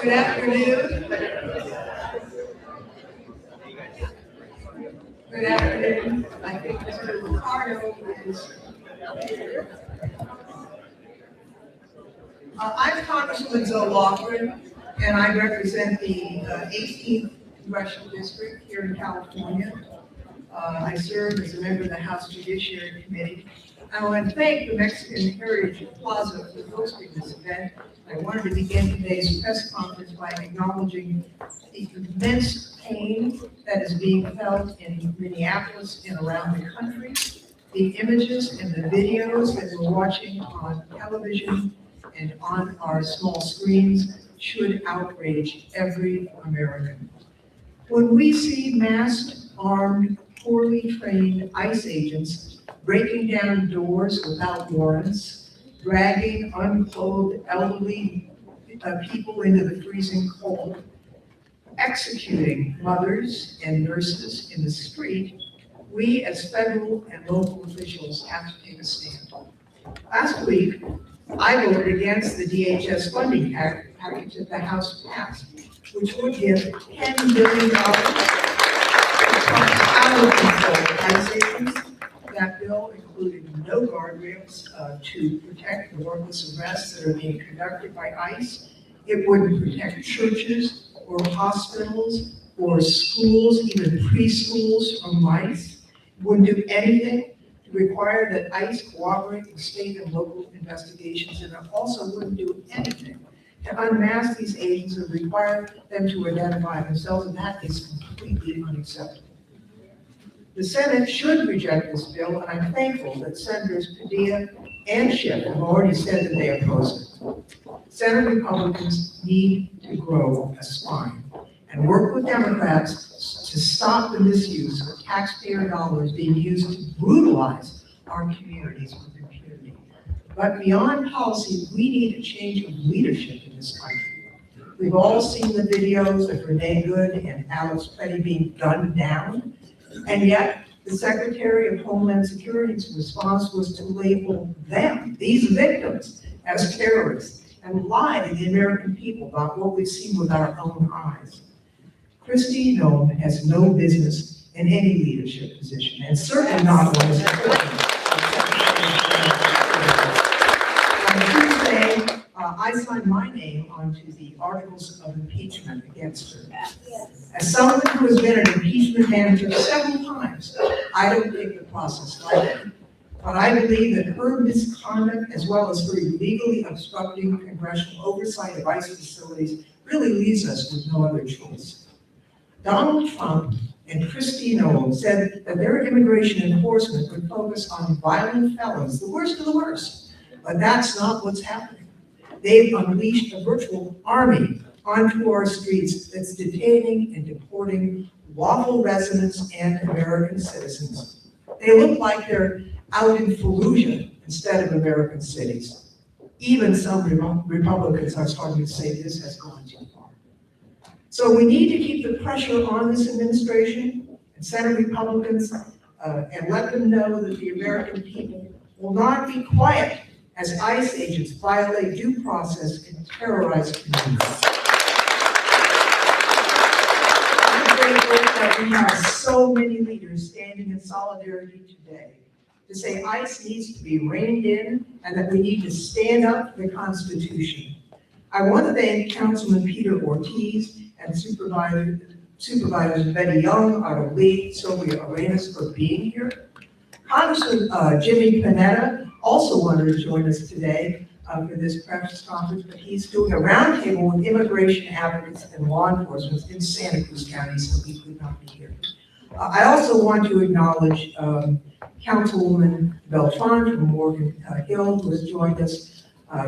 Good afternoon. Good afternoon. I think Mr. Liccardo is. I'm Congresswoman Zoe Lofgren, and I represent the 18th Congressional District here in California. I serve as a member of the House Judiciary Committee. I want to thank the Mexican Heritage Plaza for hosting this event. I wanted to begin today's press conference by acknowledging the immense pain that is being felt in Minneapolis and around the country. The images and the videos that we're watching on television and on our small screens should outrage every American. When we see masked, armed, poorly trained ICE agents breaking down doors without warrants, dragging unclothed elderly people into the freezing cold, executing mothers and nurses in the street, we as federal and local officials have to take a stand. Last week, I voted against the DHS funding package that the House passed, which would give $10 billion out of control ICE agents. That bill included no guardrails to protect the warrantless arrests that are being conducted by ICE. It wouldn't protect churches or hospitals or schools, even preschools from ICE. It wouldn't do anything to require that ICE cooperate with state and local investigations, and it also wouldn't do anything to unmask these agents and require them to identify themselves, and that is completely unacceptable. The Senate should reject this bill, and I'm thankful that Senators Padilla and Schiff have already said that they oppose it. Senate Republicans need to grow a spine and work with Democrats to stop the misuse of taxpayer dollars being used to brutalize our communities with impunity. But beyond policy, we need a change of leadership in this country. We've all seen the videos of Renee Good and Alex Petty being gunned down. And yet, the Secretary of Homeland Security's response was to label them, these victims, as terrorists and lie to the American people about what we've seen with our own eyes. Kristi Noem has no business in any leadership position, and certainly not one as a president. On Tuesday, I signed my name onto the articles of impeachment against her. As someone who has been an impeachment manager several times, I don't take the process lightly, but I believe that her misconduct, as well as her illegally obstructing congressional oversight of ICE facilities, really leaves us with no other choice. Donald Trump and Kristi Noem said that their immigration enforcement would focus on violent felons, the worst of the worst, but that's not what's happening. They've unleashed a virtual army onto our streets that's detaining and deporting lawful residents and American citizens. They look like they're out in Fallujah instead of American cities. Even some Republicans are starting to say this has gone too far. So we need to keep the pressure on this administration and Senate Republicans and let them know that the American people will not be quiet as ICE agents violate due process and terrorize communities. I'm grateful that we have so many leaders standing in solidarity today to say ICE needs to be reined in and that we need to stand up for the Constitution. I want to thank Councilman Peter Ortiz and Supervisors Betty Young, Otto Lee, Sylvia Arenas for being here. Congressman Jimmy Panetta also wanted to join us today for this press conference, but he's doing a roundtable with immigration advocates and law enforcement in Santa Cruz County, so he could not be here. I also want to acknowledge Councilwoman Beltran from Morgan Hill, who has joined us.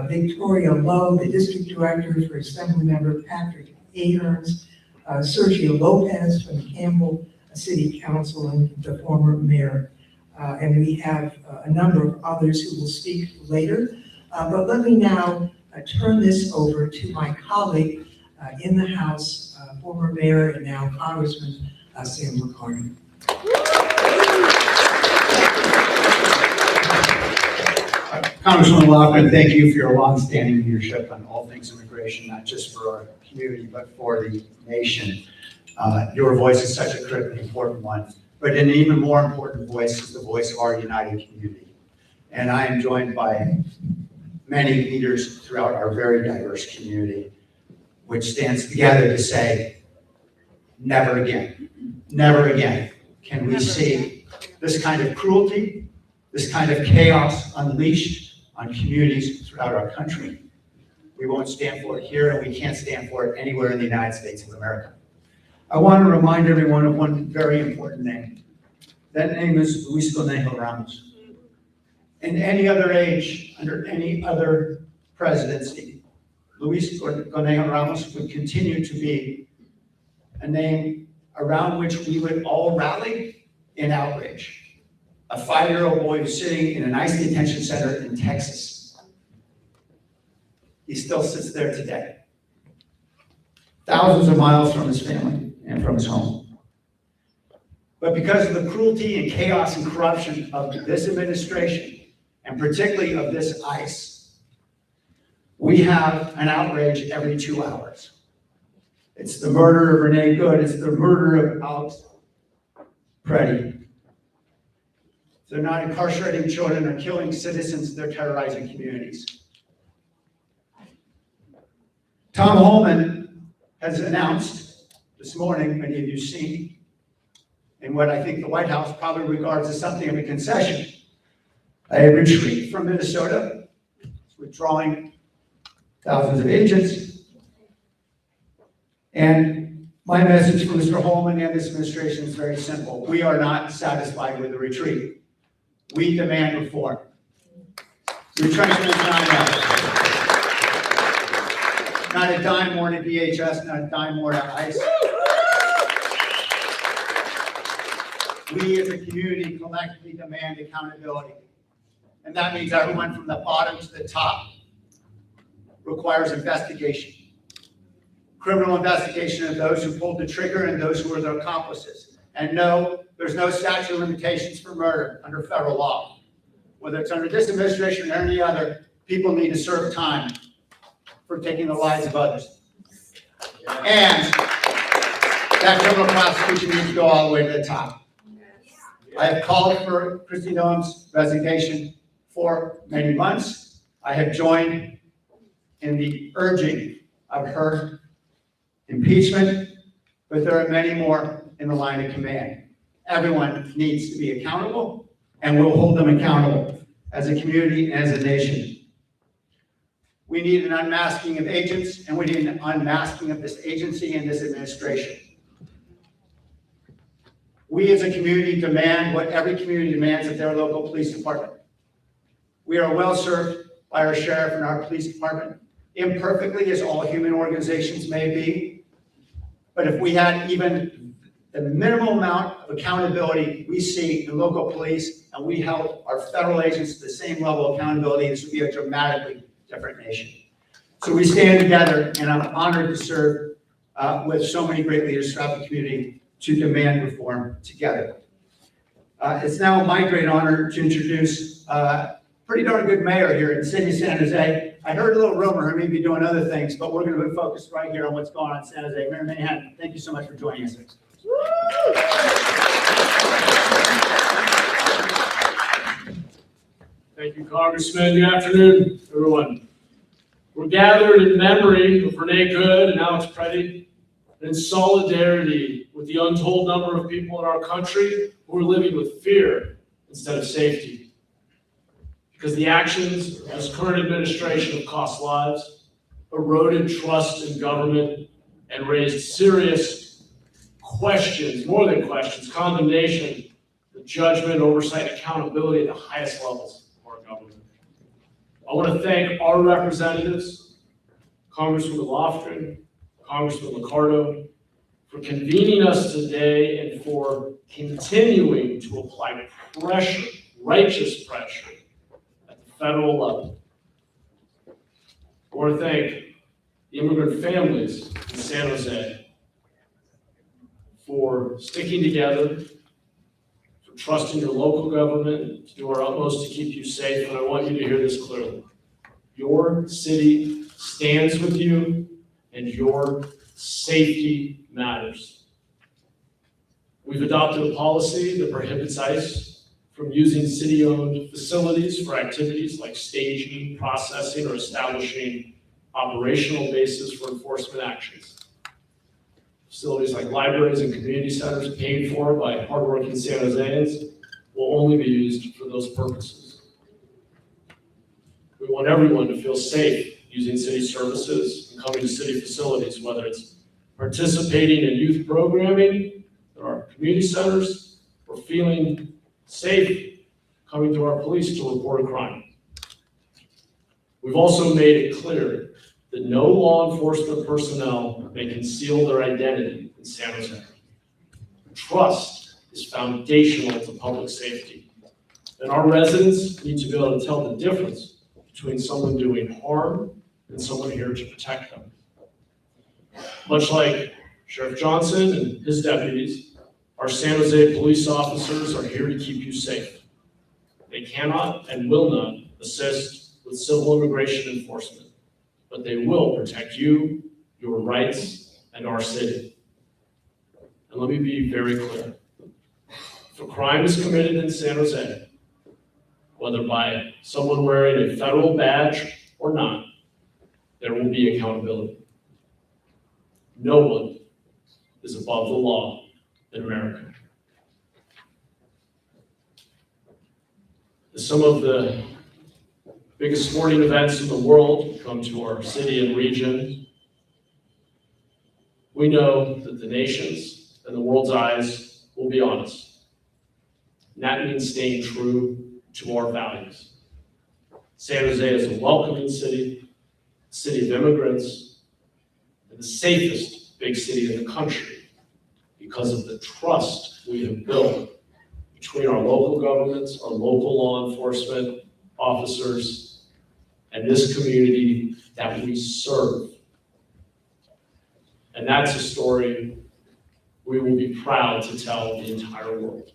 Victoria Lowe, the district director for Assemblymember Patrick Aherns, Sergio Lopez from Campbell City Council, and the former mayor. And we have a number of others who will speak later. But let me now turn this over to my colleague in the House, former mayor and now Congressman Sam Liccardo. Congressman Lofgren, thank you for your longstanding leadership on all things immigration, not just for our community, but for the nation. Your voice is such a critically important one, but an even more important voice is the voice of our united community. And I am joined by many leaders throughout our very diverse community, which stands together to say, never again, never again can we see this kind of cruelty, this kind of chaos unleashed on communities throughout our country. We won't stand for it here, and we can't stand for it anywhere in the United States of America. I want to remind everyone of one very important name. That name is Luis Conejo Ramos. In any other age, under any other presidency, Luis Conejo Ramos would continue to be a name around which we would all rally in outrage. A 5-year-old boy who's sitting in an ICE detention center in Texas. He still sits there today, thousands of miles from his family and from his home. But because of the cruelty and chaos and corruption of this administration, and particularly of this ICE, we have an outrage every 2 hours. It's the murder of Renee Good, it's the murder of Alex Preddy. They're not incarcerating children or killing citizens, they're terrorizing communities. Tom Holman has announced this morning, many of you seen, in what I think the White House probably regards as something of a concession, a retreat from Minnesota, withdrawing thousands of agents. And my message for Mr. Holman and this administration is very simple. We are not satisfied with the retreat. We demand reform. Retrenchment is not enough. Not a dime more to DHS, not a dime more to ICE. We as a community collectively demand accountability. And that means everyone from the bottom to the top requires investigation. Criminal investigation of those who pulled the trigger and those who were their accomplices. And no, there's no statute of limitations for murder under federal law. Whether it's under this administration or any other, people need to serve time for taking the lives of others. And that criminal prosecution needs to go all the way to the top. I have called for Kristi Noem's resignation for many months. I have joined in the urging of her impeachment, but there are many more in the line of command. Everyone needs to be accountable, and we'll hold them accountable as a community and as a nation. We need an unmasking of agents, and we need an unmasking of this agency and this administration. We as a community demand what every community demands of their local police department. We are well served by our sheriff and our police department, imperfectly as all human organizations may be. But if we had even the minimal amount of accountability we see in local police, and we held our federal agents to the same level of accountability, this would be a dramatically different nation. So we stand together, and I'm honored to serve with so many great leaders throughout the community to demand reform together. It's now my great honor to introduce a pretty darn good mayor here in the city of San Jose. I heard a little rumor he may be doing other things, but we're going to be focused right here on what's going on in San Jose. Mayor Mahan, thank you so much for joining us. Thank you, Congressman. Good afternoon, everyone. We're gathered in memory of Renee Good and Alex Preddy, in solidarity with the untold number of people in our country who are living with fear instead of safety. Because the actions of this current administration have cost lives, eroded trust in government, and raised serious questions, more than questions, condemnation, the judgment, oversight, accountability at the highest levels of our government. I want to thank our representatives, Congresswoman Lofgren, Congressman Liccardo, for convening us today and for continuing to apply pressure, righteous pressure, at the federal level. I want to thank the immigrant families in San Jose for sticking together, for trusting your local government to do our utmost to keep you safe, and I want you to hear this clearly. Your city stands with you, and your safety matters. We've adopted a policy that prohibits ICE from using city-owned facilities for activities like staging, processing, or establishing operational bases for enforcement actions. Facilities like libraries and community centers paid for by hardworking San Joseans will only be used for those purposes. We want everyone to feel safe using city services and coming to city facilities, whether it's participating in youth programming at our community centers or feeling safe coming to our police to report a crime. We've also made it clear that no law enforcement personnel may conceal their identity in San Jose. Trust is foundational to public safety, and our residents need to be able to tell the difference between someone doing harm and someone here to protect them. Much like Sheriff Jonsen and his deputies, our San Jose police officers are here to keep you safe. They cannot and will not assist with civil immigration enforcement, but they will protect you, your rights, and our city. And let me be very clear. If a crime is committed in San Jose, whether by someone wearing a federal badge or not, there will be accountability. No one is above the law in America. As some of the biggest sporting events in the world come to our city and region, we know that the nation's and the world's eyes will be on us. And that means staying true to our values. San Jose is a welcoming city, a city of immigrants, and the safest big city in the country because of the trust we have built between our local governments, our local law enforcement officers, and this community that we serve. And that's a story we will be proud to tell the entire world.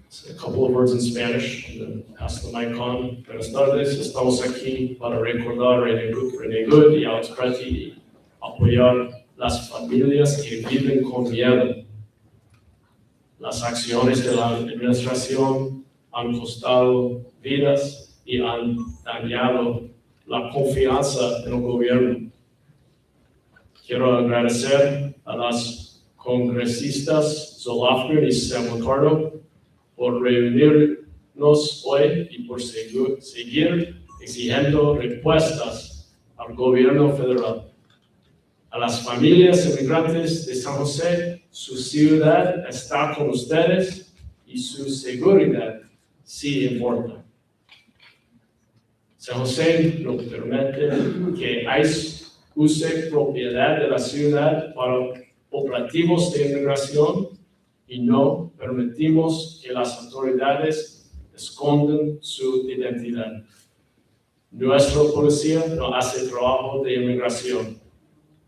So a couple of words in Spanish, and then pass the mic on. Buenas tardes, estamos aquí para recordar René Good y Alex Pretty y apoyar las familias que viven con miedo. Las acciones de la administración han costado vidas y han dañado la confianza en el gobierno. Quiero agradecer a las congresistas Zoe Lofgren y Sam Liccardo por reunirnos hoy y por seguir exigiendo respuestas al gobierno federal. A las familias inmigrantes de San José, su ciudad está con ustedes y su seguridad sí importa. San José no permite que ICE use propiedad de la ciudad para operativos de inmigración y no permitimos que las autoridades escondan su identidad. Nuestra policía no hace trabajo de inmigración.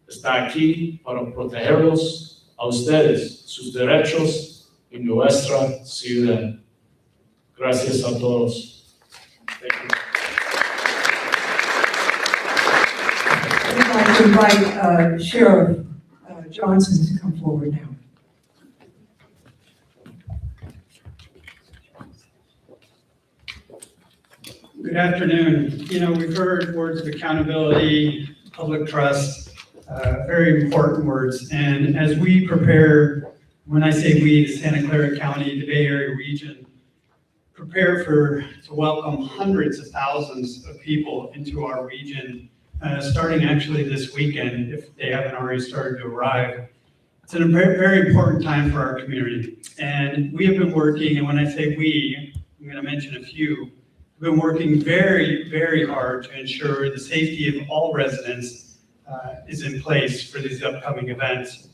Está aquí para protegerlos a ustedes, sus derechos y nuestra ciudad. Gracias a todos. Thank you. I'd like to invite Sheriff Jonsen to come forward now. Good afternoon. You know, we've heard words of accountability, public trust, very important words. And as we prepare, when I say we, the Santa Clara County, the Bay Area region, prepare to welcome hundreds of thousands of people into our region, starting actually this weekend, if they haven't already started to arrive. It's a very, very important time for our community. And we have been working, and when I say we, I'm going to mention a few, We've been working very, very hard to ensure the safety of all residents is in place for these upcoming events.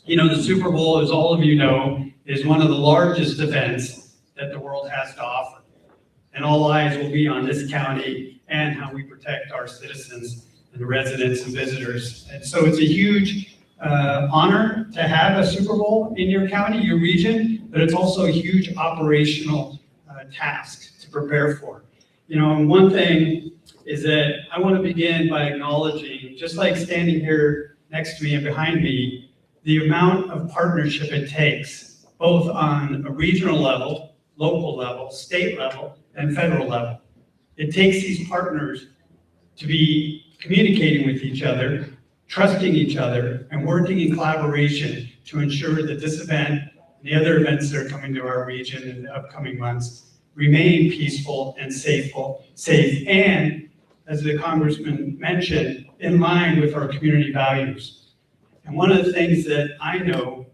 You know, the Super Bowl, as all of you know, is one of the largest events that the world has to offer. And all eyes will be on this county and how we protect our citizens and residents and visitors. And so it's a huge honor to have a Super Bowl in your county, your region, but it's also a huge operational task to prepare for. You know, and one thing is that I want to begin by acknowledging, just like standing here next to me and behind me, the amount of partnership it takes, both on a regional level, local level, state level, and federal level. It takes these partners to be communicating with each other, trusting each other, and working in collaboration to ensure that this event and the other events that are coming to our region in the upcoming months remain peaceful and safe, and, as the Congressman mentioned, in line with our community values. And one of the things that I know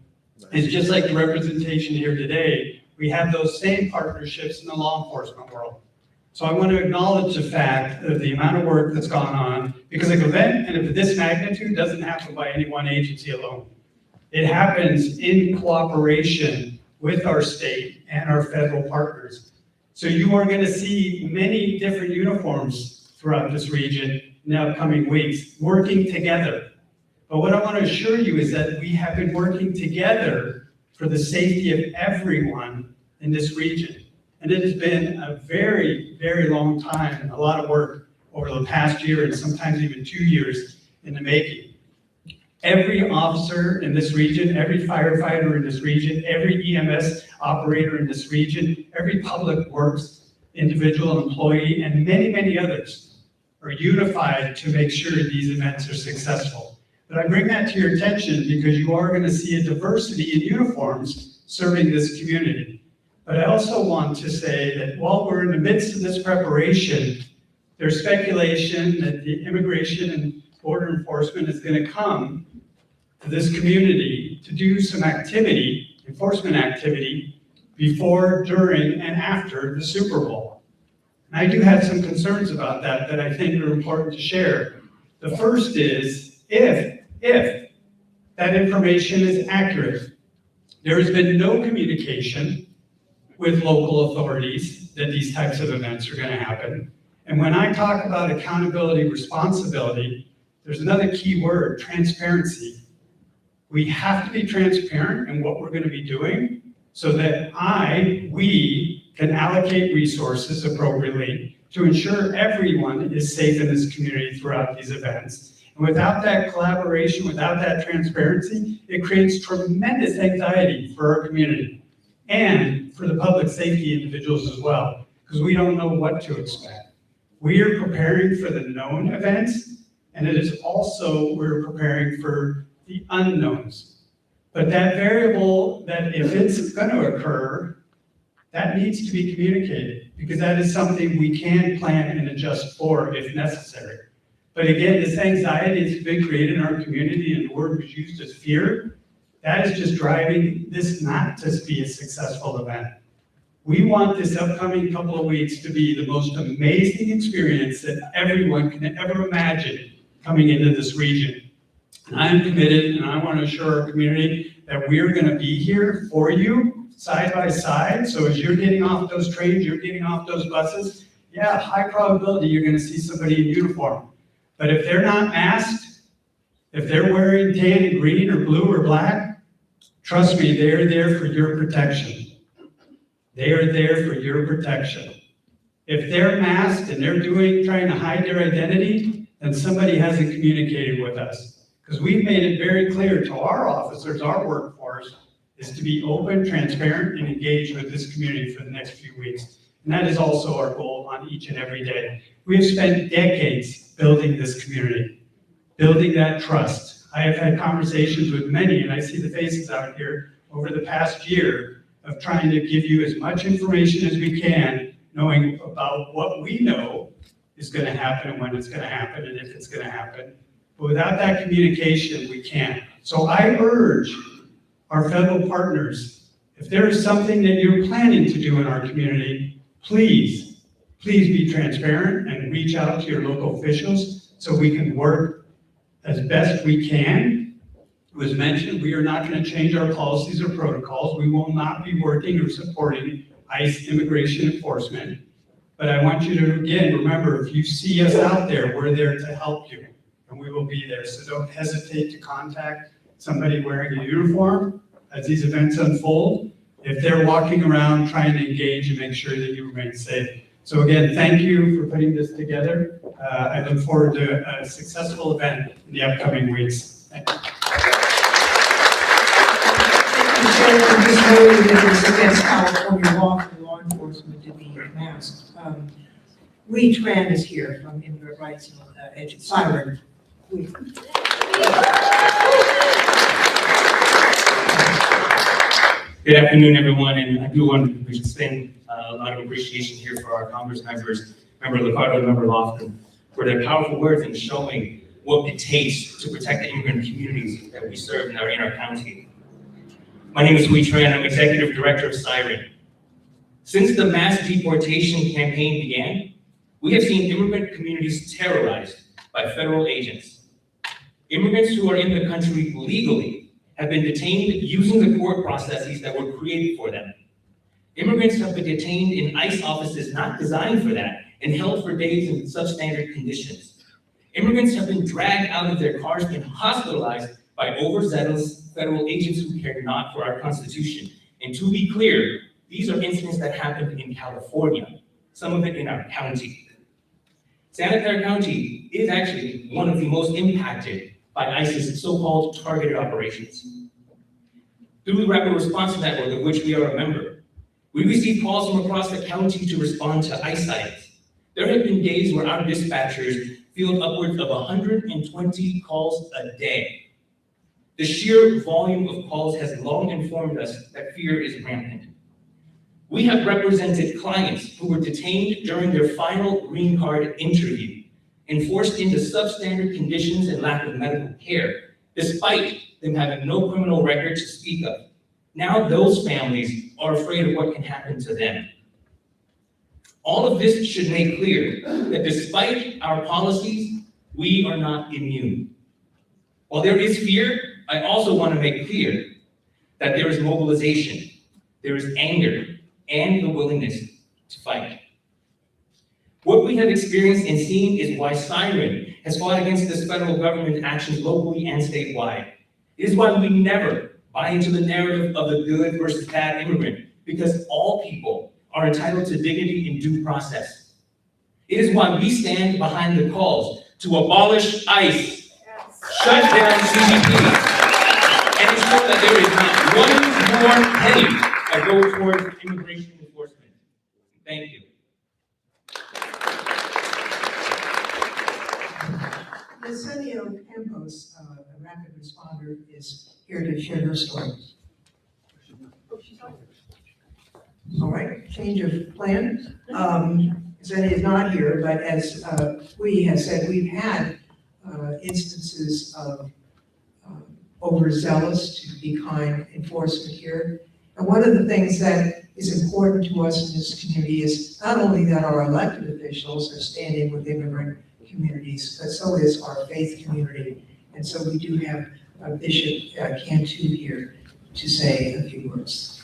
is, just like the representation here today, we have those same partnerships in the law enforcement world. So I want to acknowledge the fact of the amount of work that's gone on, because an event and of this magnitude doesn't happen by any one agency alone. It happens in cooperation with our state and our federal partners. So you are going to see many different uniforms throughout this region in the upcoming weeks, working together. But what I want to assure you is that we have been working together for the safety of everyone in this region. And it has been a very, very long time, and a lot of work over the past year and sometimes even 2 years in the making. Every officer in this region, every firefighter in this region, every EMS operator in this region, every public works individual employee, and many, many others are unified to make sure these events are successful. But I bring that to your attention because you are going to see a diversity in uniforms serving this community. But I also want to say that while we're in the midst of this preparation, there's speculation that the Immigration and Border Enforcement is going to come to this community to do some activity, enforcement activity, before, during, and after the Super Bowl. And I do have some concerns about that I think are important to share. The first is, if that information is accurate, there has been no communication with local authorities that these types of events are going to happen. And when I talk about accountability, responsibility, there's another key word: transparency. We have to be transparent in what we're going to be doing so that we can allocate resources appropriately to ensure everyone is safe in this community throughout these events. And without that collaboration, without that transparency, it creates tremendous anxiety for our community and for the public safety individuals as well, because we don't know what to expect. We are preparing for the known events, and it is also, we're preparing for the unknowns. But that variable, that if it's going to occur, that needs to be communicated, because that is something we can plan and adjust for if necessary. But again, this anxiety has been created in our community, and the word was used as fear. That is just driving this not to be a successful event. We want this upcoming couple of weeks to be the most amazing experience that everyone can ever imagine coming into this region. And I am committed, and I want to assure our community that we are going to be here for you, side by side. So as you're getting off those trains, you're getting off those buses, yeah, high probability you're going to see somebody in uniform. But if they're not masked, if they're wearing tan and green or blue or black, trust me, they are there for your protection. They are there for your protection. If they're masked and they're trying to hide their identity, then somebody hasn't communicated with us. Because we've made it very clear to our officers, our workforce, is to be open, transparent, and engaged with this community for the next few weeks. And that is also our goal on each and every day. We have spent decades building this community, building that trust. I have had conversations with many, and I see the faces out here over the past year, of trying to give you as much information as we can, knowing about what we know is going to happen and when it's going to happen and if it's going to happen. But without that communication, we can't. So I urge our federal partners, if there is something that you're planning to do in our community, please please be transparent and reach out to your local officials so we can work as best we can. It was mentioned, we are not going to change our policies or protocols. We will not be working or supporting ICE immigration enforcement. But I want you to, again, remember, if you see us out there, we're there to help you, and we will be there. So don't hesitate to contact somebody wearing a uniform as these events unfold, if they're walking around trying to engage and make sure that you remain safe. So again, thank you for putting this together. I look forward to a successful event in the upcoming weeks. Thank you. Just noting that it's against California law for law enforcement to be masked. Tran is here from Immigrant Rights and Siren. Good afternoon, everyone, and I do want to extend a lot of appreciation here for our Congress members, Member Liccardo and Member Lofgren, for their powerful words in showing what it takes to protect the immigrant communities that we serve in our county. My name is Tran. I'm Executive Director of Siren. Since the mass deportation campaign began, we have seen immigrant communities terrorized by federal agents. Immigrants who are in the country legally have been detained using the court processes that were created for them. Immigrants have been detained in ICE offices not designed for that and held for days in substandard conditions. Immigrants have been dragged out of their cars and hospitalized by overzealous federal agents who care not for our Constitution. And to be clear, these are incidents that happened in California, some of it in our county. Santa Clara County is actually one of the most impacted by ICE's so-called targeted operations. Through the Rapid Response Network, of which we are a member, we receive calls from across the county to respond to ICE sightings. There have been days where our dispatchers field upwards of 120 calls a day. The sheer volume of calls has long informed us that fear is rampant. We have represented clients who were detained during their final green card interview and forced into substandard conditions and lack of medical care, despite them having no criminal record to speak of. Now those families are afraid of what can happen to them. All of this should make clear that despite our policies, we are not immune. While there is fear, I also want to make clear that there is mobilization, there is anger, and the willingness to fight. What we have experienced and seen is why Siren has fought against this federal government actions locally and statewide. It is why we never buy into the narrative of the good versus bad immigrant, because all people are entitled to dignity and due process. It is why we stand behind the calls to abolish ICE, shut down CBP, and ensure that there is not one more penny that goes towards immigration enforcement. Thank you. Yesenia Campos, a rapid responder, is here to share her story. All right, change of plan. Yesenia is not here, but as we have said, we've had instances of overzealous, to be kind, enforcement here. And one of the things that is important to us in this community is not only that our elected officials are standing with immigrant communities, but so is our faith community. And so we do have Bishop Cantú here to say a few words.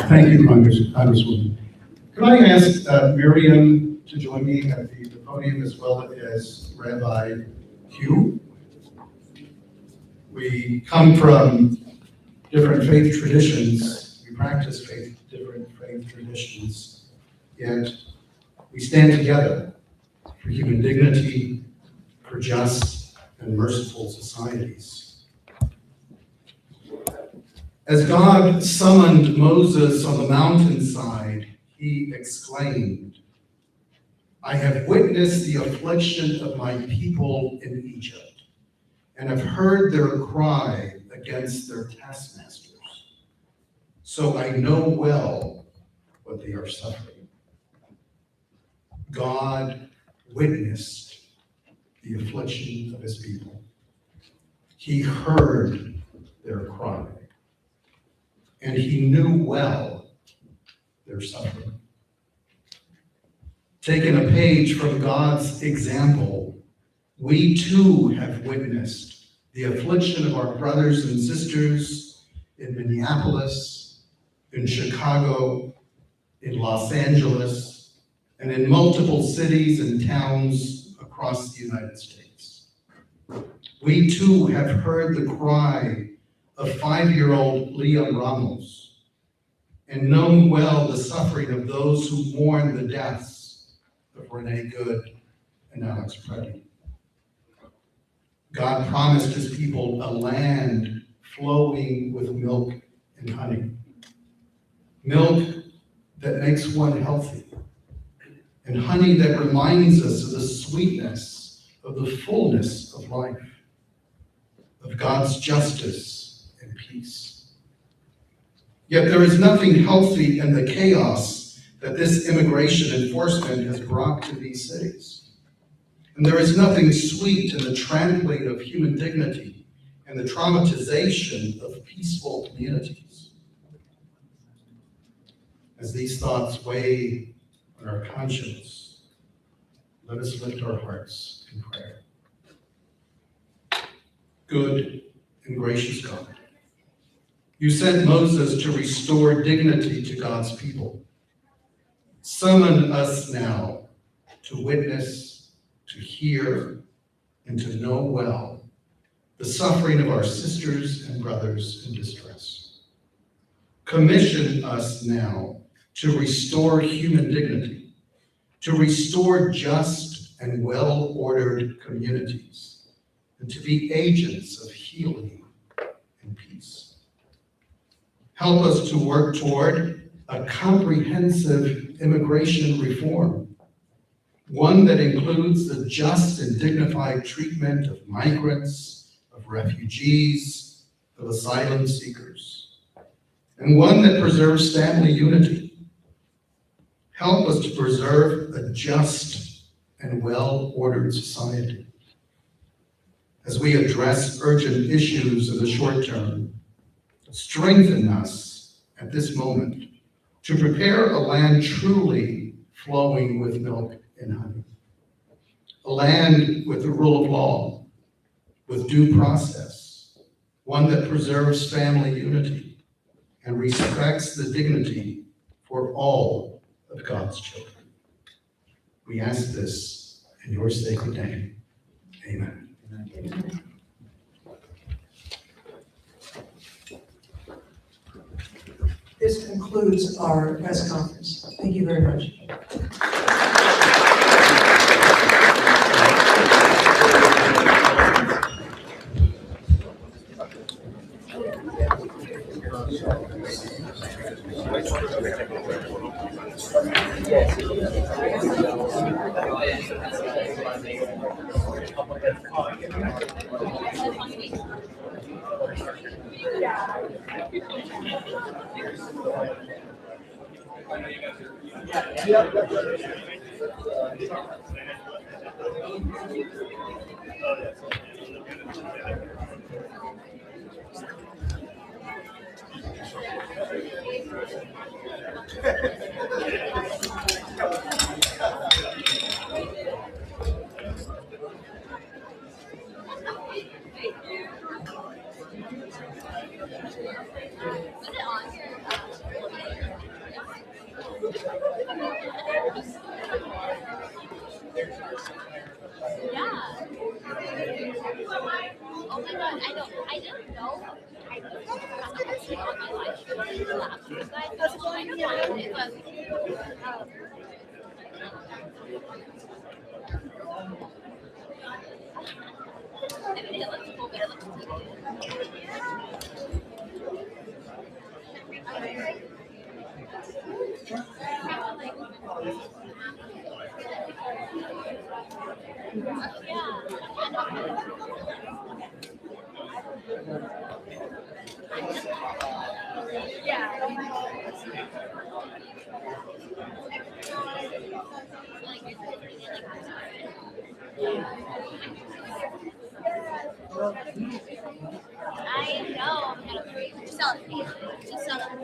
Thank you, Congresswoman. Could I ask Miriam to join me at the podium, as well as Rabbi Hugh? We come from different faith traditions. We practice different faith traditions, yet we stand together for human dignity, for just and merciful societies. As God summoned Moses on the mountainside, he exclaimed, "I have witnessed the affliction of my people in Egypt, and have heard their cry against their taskmasters. So I know well what they are suffering." God witnessed the affliction of his people. He heard their cry. and he knew well their suffering. Taking a page from God's example, we too have witnessed the affliction of our brothers and sisters in Minneapolis, in Chicago, in Los Angeles, and in multiple cities and towns across the United States. We too have heard the cry of 5-year-old Leah Ramos and known well the suffering of those who mourn the deaths of Renee Good and Alex Preddy. God promised his people a land flowing with milk and honey. Milk that makes one healthy, and honey that reminds us of the sweetness of the fullness of life, of God's justice and peace. Yet there is nothing healthy in the chaos that this immigration enforcement has brought to these cities. And there is nothing sweet in the trampling of human dignity and the traumatization of peaceful communities. As these thoughts weigh on our conscience, let us lift our hearts in prayer. Good and gracious God, you sent Moses to restore dignity to God's people. Summon us now to witness, to hear, and to know well the suffering of our sisters and brothers in distress. Commission us now to restore human dignity, to restore just and well-ordered communities, and to be agents of healing and peace. Help us to work toward a comprehensive immigration reform, one that includes the just and dignified treatment of migrants, of refugees, of asylum seekers, and one that preserves family unity. Help us to preserve a just and well-ordered society. As we address urgent issues in the short term, strengthen us at this moment to prepare a land truly flowing with milk and honey. A land with the rule of law, with due process, one that preserves family unity and respects the dignity for all of God's children. We ask this in your sacred name. Amen. Amen. This concludes our press conference. Thank you very much. I know. Just tell it.